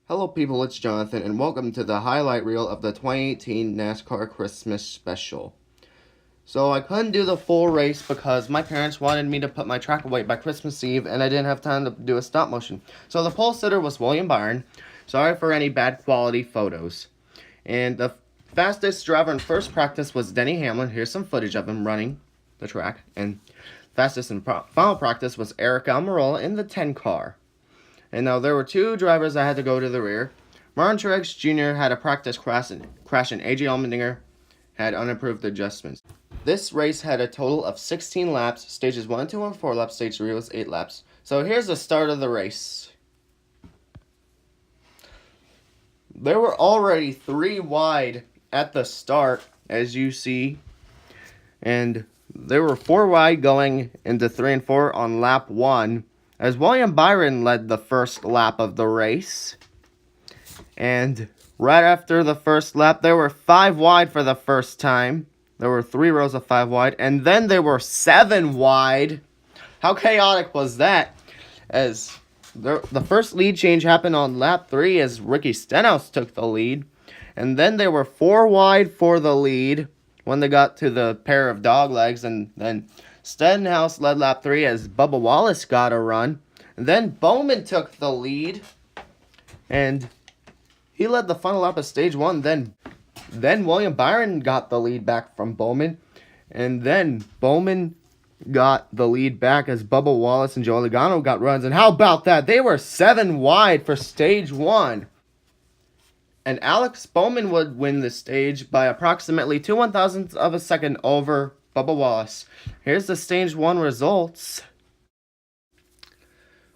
Hello people, it's Jonathan, and welcome to the highlight reel of the 2018 NASCAR Christmas Special. So I couldn't do the full race because my parents wanted me to put my track away by Christmas Eve, and I didn't have time to do a stop motion. So the pole sitter was William Byron. Sorry for any bad quality photos. And the fastest driver in first practice was Denny Hamlin. Here's some footage of him running the track. And fastest in final practice was Eric Almirola in the 10 car. And now there were two drivers that had to go to the rear. Martin Truex Jr. had a practice crash, and A.J. Allmendinger had unimproved adjustments. This race had a total of 16 laps. Stages 1, 2, and 4 laps. Stage 3 was 8 laps. So here's the start of the race. There were already 3 wide at the start, as you see. And there were 4 wide going into 3 and 4 on lap 1. As William Byron led the first lap of the race. And right after the first lap, there were 5 wide for the first time. There were 3 rows of 5 wide. And then there were 7 wide. How chaotic was that? As the first lead change happened on lap 3 as Ricky Stenhouse took the lead. And then there were 4 wide for the lead when they got to the pair of dog legs. And then Stenhouse led lap 3 as Bubba Wallace got a run. And then Bowman took the lead. And he led the final lap of stage 1. Then William Byron got the lead back from Bowman. And then Bowman got the lead back as Bubba Wallace and Joey Logano got runs. And how about that? They were 7 wide for stage 1. And Alex Bowman would win the stage by approximately 2/1000ths of a second over Bubba Wallace. Here's the stage 1 results.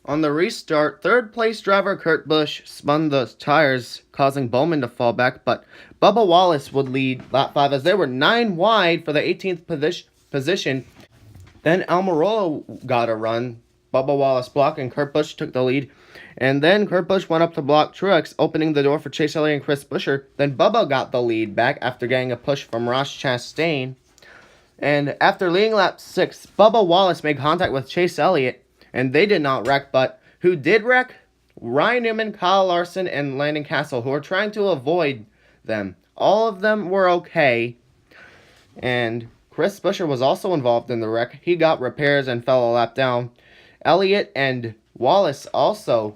On the restart, third place driver Kurt Busch spun the tires, causing Bowman to fall back, but Bubba Wallace would lead lap 5 as they were 9 wide for the 18th position. Then Almirola got a run. Bubba Wallace blocked and Kurt Busch took the lead. And then Kurt Busch went up to block Truex, opening the door for Chase Elliott and Chris Buescher. Then Bubba got the lead back after getting a push from Ross Chastain. And after leading lap 6, Bubba Wallace made contact with Chase Elliott, and they did not wreck, but who did wreck? Ryan Newman, Kyle Larson, and Landon Castle, who were trying to avoid them. All of them were okay, and Chris Buescher was also involved in the wreck. He got repairs and fell a lap down. Elliott and Wallace also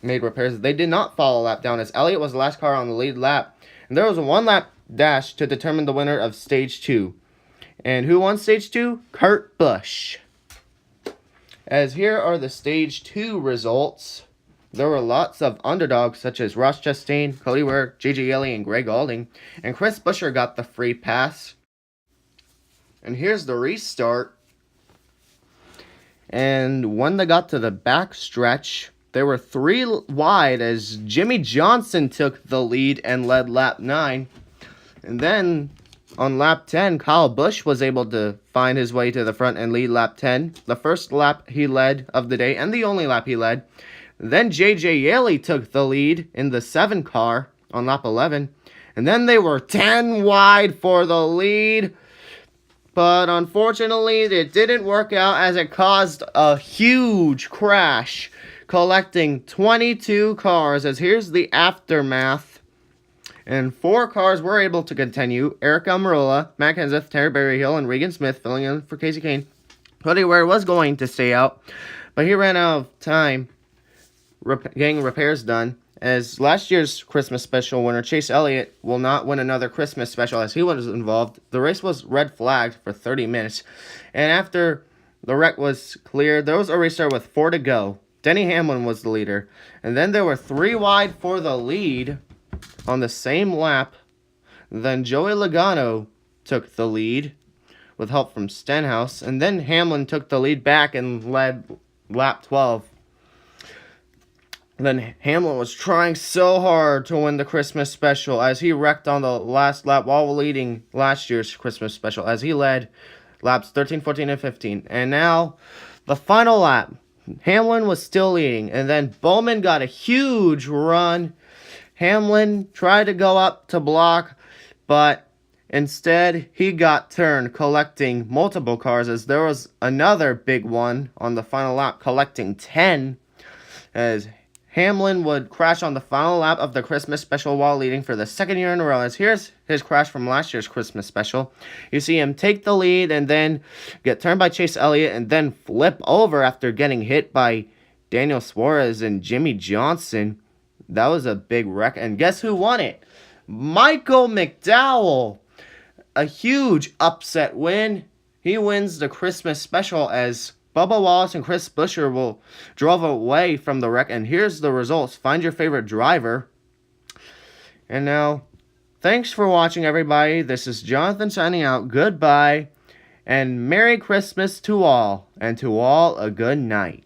made repairs. They did not fall a lap down, as Elliott was the last car on the lead lap, and there was a 1-lap dash to determine the winner of stage 2. And who won stage 2? Kurt Busch. As here are the stage 2 results. There were lots of underdogs such as Ross Chastain, Cody Ware, J.J. Yeley, and Greg Alding. And Chris Buescher got the free pass. And here's the restart. And when they got to the back stretch, there were 3 wide as Jimmy Johnson took the lead and led lap 9. And then on lap 10, Kyle Busch was able to find his way to the front and lead lap 10. The first lap he led of the day and the only lap he led. Then J.J. Yeley took the lead in the 7 car on lap 11. And then they were 10 wide for the lead. But unfortunately, it didn't work out as it caused a huge crash, collecting 22 cars. As here's the aftermath. And 4 cars were able to continue. Eric Almirola, Matt Kenseth, Terry Berryhill, and Regan Smith filling in for Casey Kane. Cody Ware was going to stay out, but he ran out of time getting repairs done. As last year's Christmas Special winner, Chase Elliott, will not win another Christmas Special as he was involved. The race was red flagged for 30 minutes. And after the wreck was cleared, there was a restart with 4 to go. Denny Hamlin was the leader. And then there were 3 wide for the lead on the same lap. Then Joey Logano took the lead with help from Stenhouse. And then Hamlin took the lead back and led lap 12. Then Hamlin was trying so hard to win the Christmas Special as he wrecked on the last lap while leading last year's Christmas Special as he led laps 13, 14, and 15. And now, the final lap, Hamlin was still leading. And then Bowman got a huge run. Hamlin tried to go up to block, but instead he got turned, collecting multiple cars as there was another big one on the final lap, collecting 10 as Hamlin would crash on the final lap of the Christmas Special while leading for the second year in a row. As here's his crash from last year's Christmas Special. You see him take the lead and then get turned by Chase Elliott and then flip over after getting hit by Daniel Suarez and Jimmy Johnson. That was a big wreck. And guess who won it? Michael McDowell. A huge upset win. He wins the Christmas Special as Bubba Wallace and Chris Buescher drove away from the wreck. And here's the results. Find your favorite driver. And now, thanks for watching, everybody. This is Jonathan signing out. Goodbye. And Merry Christmas to all. And to all, a good night.